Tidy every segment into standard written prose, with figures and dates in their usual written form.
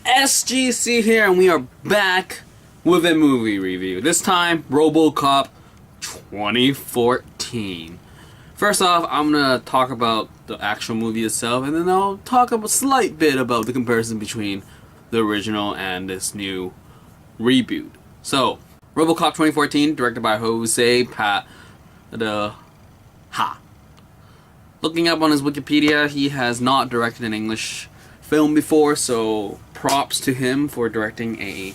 SGC here, and we are back with a movie review. This time, RoboCop 2014. First off, I'm gonna talk about the actual movie itself, and then I'll talk a slight bit about the comparison between the original and this new reboot. So, RoboCop 2014, directed by Jose Padilla. Looking up on his Wikipedia, he has not directed an English film before, so props to him for directing a,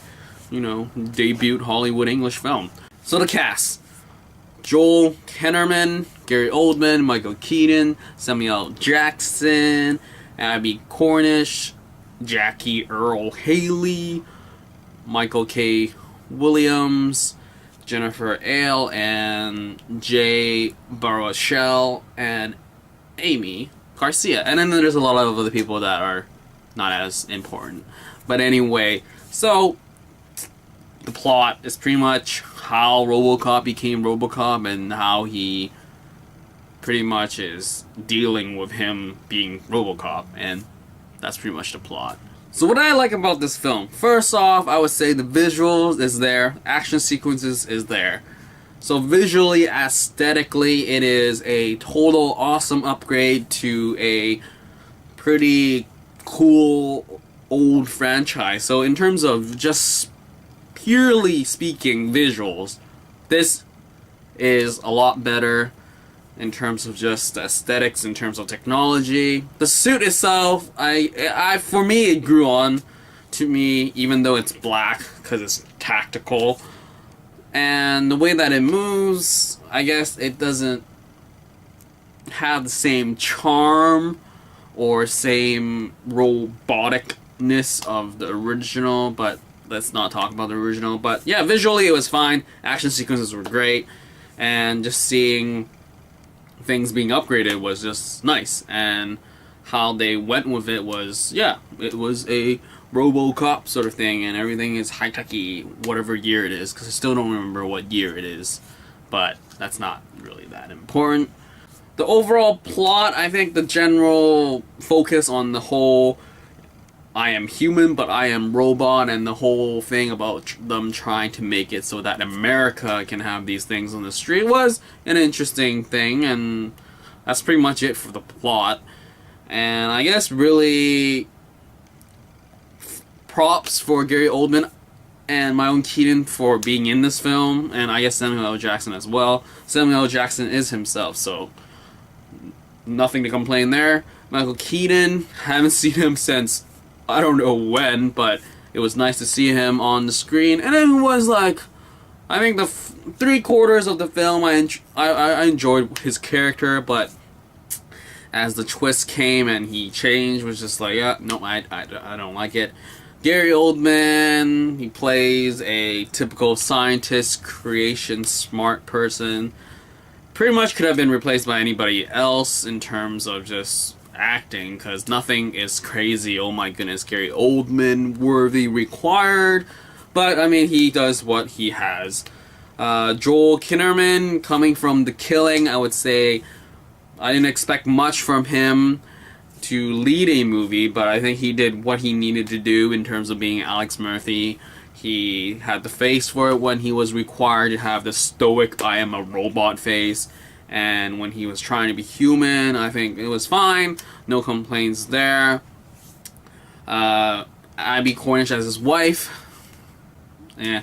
debut Hollywood English film. So the cast: Joel Kinnaman, Gary Oldman, Michael Keaton, Samuel Jackson, Abby Cornish, Jackie Earle Haley, Michael K. Williams, Jennifer Ale, and Jay Baruchel, and Amy Garcia. And then there's a lot of other people that are not as important. But anyway, so the plot is pretty much how RoboCop became RoboCop and how he pretty much is dealing with him being RoboCop, and that's pretty much the plot. So what I like about this film, first off, I would say the visuals is there, action sequences is there. So visually, aesthetically, it is a total awesome upgrade to a pretty cool old franchise. So in terms of just purely speaking visuals, this is a lot better in terms of just aesthetics, in terms of technology. The suit itself, for me, it grew on to me, even though it's black, because it's tactical. And the way that it moves, I guess it doesn't have the same charm or same roboticness of the original, but let's not talk about the original. But yeah, visually it was fine. Action sequences were great, and just seeing things being upgraded was just nice. And how they went with it was, yeah, it was a RoboCop sort of thing, and everything is high-techy, whatever year it is, because I still don't remember what year it is, but that's not really that important. The overall plot, I think the general focus on the whole I am human but I am robot, and the whole thing about them trying to make it so that America can have these things on the street was an interesting thing, and that's pretty much it for the plot. And I guess really props for Gary Oldman and Michael Keaton for being in this film, and I guess Samuel L. Jackson as well. Samuel L. Jackson is himself, so nothing to complain there. Michael Keaton, haven't seen him since I don't know when, but it was nice to see him on the screen. And it was like, I think the 3/4 of the film I enjoyed his character, but as the twist came and he changed, was just like, yeah, no, I don't like it. Gary Oldman, he plays a typical scientist, creation, smart person. Pretty much could have been replaced by anybody else in terms of just acting, because nothing is crazy, oh my goodness, Gary Oldman worthy required. But, I mean, he does what he has. Joel Kinnaman, coming from The Killing, I would say I didn't expect much from him to lead a movie, but I think he did what he needed to do in terms of being Alex Murphy. He had the face for it when he was required to have the stoic I am a robot face, and when he was trying to be human, I think it was fine. No complaints there. Abby Cornish as his wife. Yeah,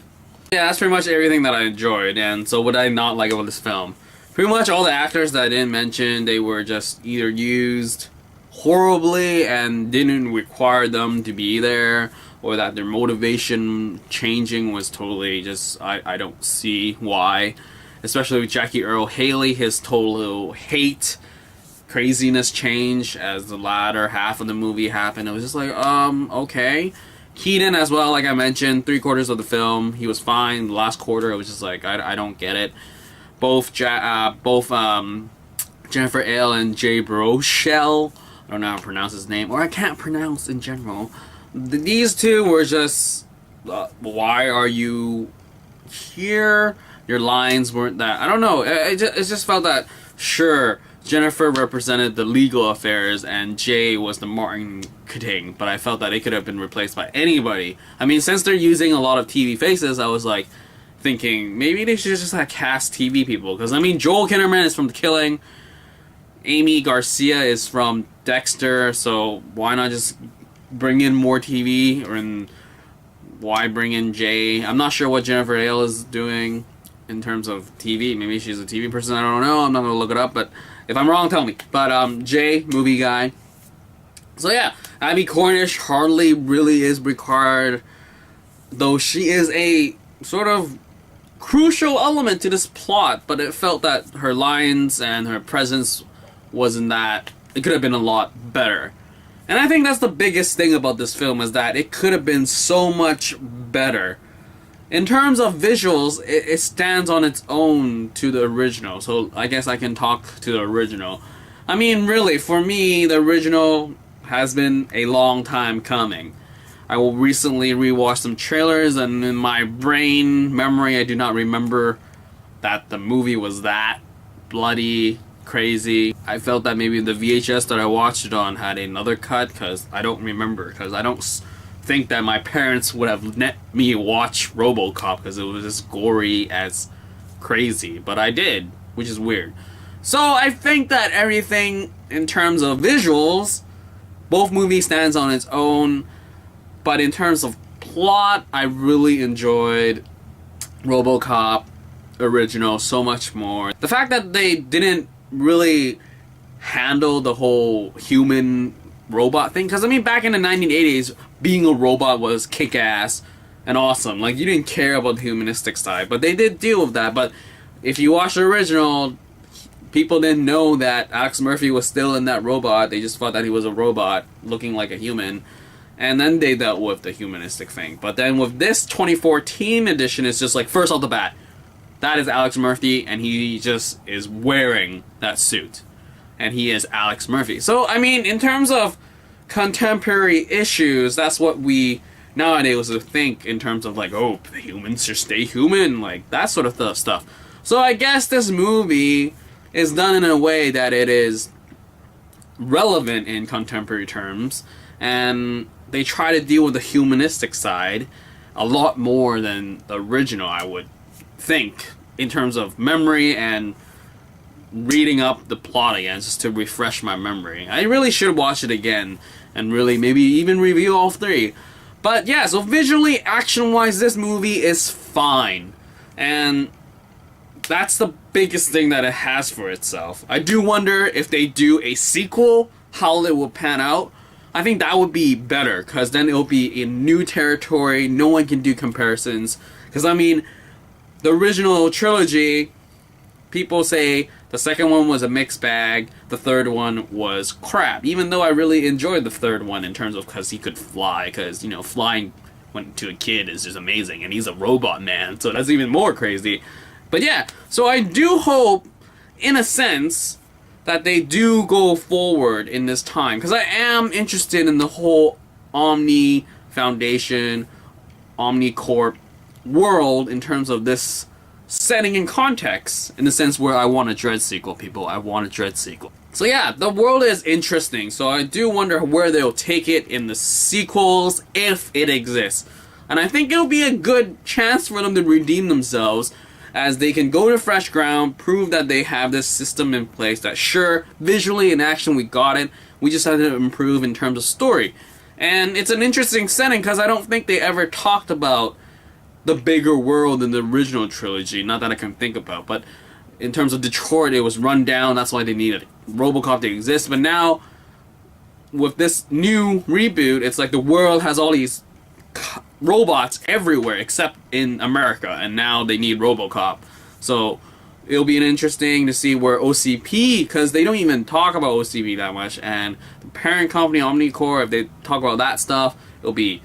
that's pretty much everything that I enjoyed. And so what did I not like about this film? Pretty much all the actors that I didn't mention, they were just either used horribly and didn't require them to be there, or that their motivation changing was totally just, I don't see why. Especially with Jackie Earle Haley, his total hate, craziness change as the latter half of the movie happened. It was just like, okay. Keaton as well, like I mentioned, 3/4 of the film, he was fine. The last quarter, it was just like, I don't get it. Both Jennifer Ale and Jay Baruchel, I don't know how to pronounce his name, or I can't pronounce in general. These two were just, why are you here? Your lines weren't that, I don't know, it just felt that, sure, Jennifer represented the legal affairs and Jay was the marketing, but I felt that it could have been replaced by anybody. I mean, since they're using a lot of TV faces, I was like thinking maybe they should just like cast TV people, because I mean Joel Kinnaman is from The Killing, Amy Garcia is from Dexter, so why not just bring in more TV, and why bring in Jay? I'm not sure what Jennifer Hale is doing in terms of TV. Maybe she's a TV person, I don't know. I'm not gonna look it up, but if I'm wrong, tell me. But Jay, movie guy. So yeah, Abby Cornish hardly really is required, though she is a sort of crucial element to this plot, but it felt that her lines and her presence wasn't that. It could have been a lot better. And I think that's the biggest thing about this film, is that it could have been so much better. In terms of visuals, it stands on its own to the original, so I guess I can talk to the original. I mean, really, for me, the original has been a long time coming. I will recently rewatch some trailers, and in my brain memory, I do not remember that the movie was that bloody, crazy. I felt that maybe the VHS that I watched it on had another cut, because I don't remember, because I don't think that my parents would have let me watch RoboCop because it was as gory as crazy, but I did, which is weird. So I think that everything in terms of visuals, both movies stands on its own, but in terms of plot, I really enjoyed RoboCop original so much more. The fact that they didn't really handle the whole human robot thing, because I mean back in the 1980s being a robot was kick-ass and awesome, like you didn't care about the humanistic side, but they did deal with that. But if you watch the original, people didn't know that Alex Murphy was still in that robot. They just thought that he was a robot looking like a human, and then they dealt with the humanistic thing. But then with this 2014 edition, it's just like first off the bat, that is Alex Murphy, and he just is wearing that suit. And he is Alex Murphy. So, I mean, in terms of contemporary issues, that's what we nowadays would think in terms of like, oh, the humans should stay human, like that sort of stuff. So I guess this movie is done in a way that it is relevant in contemporary terms, and they try to deal with the humanistic side a lot more than the original, I would think, in terms of memory and reading up the plot again just to refresh my memory. I really should watch it again and really maybe even review all three. But yeah, so visually, action-wise, this movie is fine. And that's the biggest thing that it has for itself. I do wonder if they do a sequel, how it will pan out. I think that would be better, because then it'll be in new territory. No one can do comparisons. Because, I mean, the original trilogy, people say the second one was a mixed bag, the third one was crap. Even though I really enjoyed the third one in terms of because he could fly, because, you know, flying when to a kid is just amazing, and he's a robot man, so that's even more crazy. But yeah, so I do hope, in a sense, that they do go forward in this time, because I am interested in the whole Omni Foundation, OmniCorp world in terms of this setting in context, in the sense where I want a Dredd sequel, people. I want a Dredd sequel. So yeah, the world is interesting, so I do wonder where they'll take it in the sequels, if it exists. And I think it'll be a good chance for them to redeem themselves, as they can go to fresh ground, prove that they have this system in place, that sure, visually in action we got it, we just have to improve in terms of story. And it's an interesting setting, because I don't think they ever talked about the bigger world in the original trilogy, not that I can think about, but in terms of Detroit, it was run down, that's why they needed RoboCop to exist. But now, with this new reboot, it's like the world has all these robots everywhere except in America, and now they need RoboCop. So it'll be interesting to see where OCP, because they don't even talk about OCP that much, and the parent company OmniCorp, if they talk about that stuff, it'll be,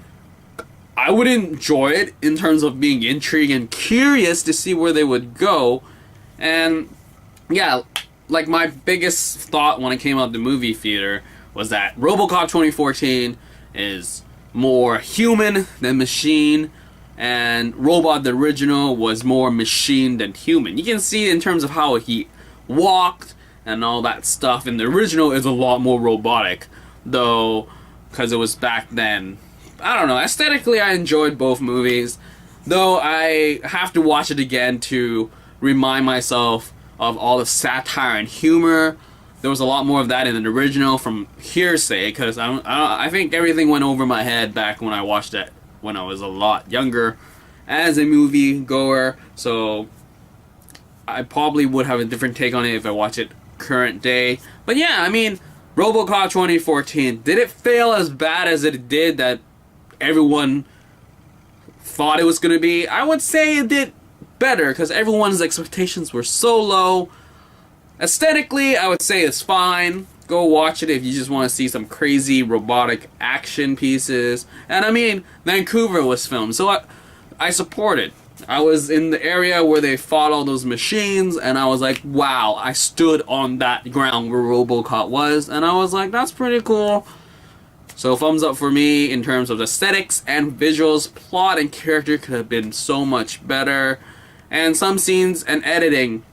I would enjoy it in terms of being intrigued and curious to see where they would go. And yeah, like my biggest thought when I came out the movie theater was that RoboCop 2014 is more human than machine, and Robot the original was more machine than human. You can see in terms of how he walked and all that stuff in the original is a lot more robotic, though, because it was back then. I don't know, aesthetically I enjoyed both movies, though I have to watch it again to remind myself of all the satire and humor. There was a lot more of that in the original from hearsay, because I think everything went over my head back when I watched it when I was a lot younger as a movie goer, so I probably would have a different take on it if I watch it current day. But yeah, I mean, RoboCop 2014, did it fail as bad as it did that everyone thought it was going to be? I would say it did better, because everyone's expectations were so low. Aesthetically, I would say it's fine. Go watch it if you just want to see some crazy robotic action pieces. And I mean, Vancouver was filmed, so I support it. I was in the area where they fought all those machines, and I was like, wow, I stood on that ground where RoboCop was, and I was like, that's pretty cool. So thumbs up for me in terms of aesthetics and visuals. Plot and character could have been so much better, and some scenes and editing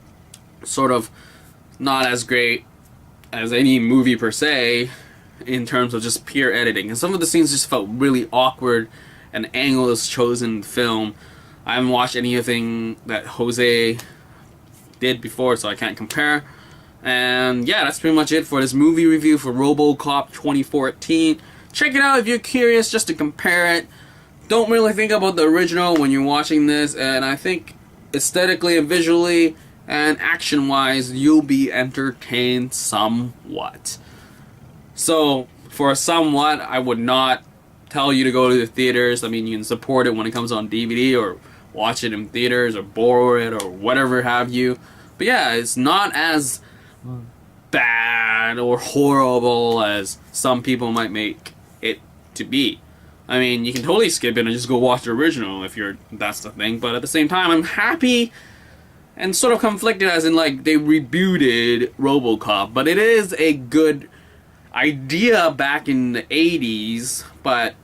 sort of not as great as any movie per se in terms of just pure editing. And some of the scenes just felt really awkward, and angles chosen in film. I haven't watched anything that Jose did before, so I can't compare. And yeah, that's pretty much it for this movie review for RoboCop 2014. Check it out if you're curious, just to compare it. Don't really think about the original when you're watching this, and I think aesthetically and visually and action-wise, you'll be entertained somewhat. So, for somewhat, I would not tell you to go to the theaters. I mean, you can support it when it comes on DVD, or watch it in theaters, or borrow it, or whatever have you. But yeah, it's not as bad or horrible as some people might make it to be. I mean, you can totally skip it and just go watch the original if that's the thing. But at the same time, I'm happy and sort of conflicted, as in, like, they rebooted RoboCop, but it is a good idea back in the 80s, but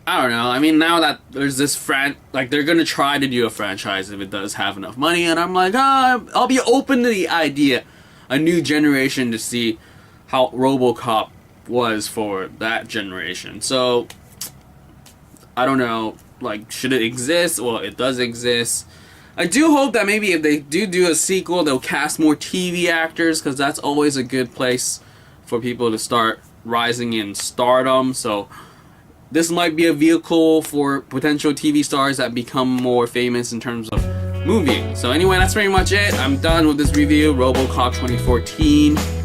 I don't know. I mean, now that there's this like, they're gonna try to do a franchise if it does have enough money, and I'm like, I'll be open to the idea, a new generation to see how RoboCop was for that generation. So I don't know, like, should it exist? Well, it does exist. I do hope that maybe if they do a sequel, they'll cast more TV actors, because that's always a good place for people to start rising in stardom. So this might be a vehicle for potential TV stars that become more famous in terms of movie. So anyway, that's pretty much it. I'm done with this review, RoboCop 2014.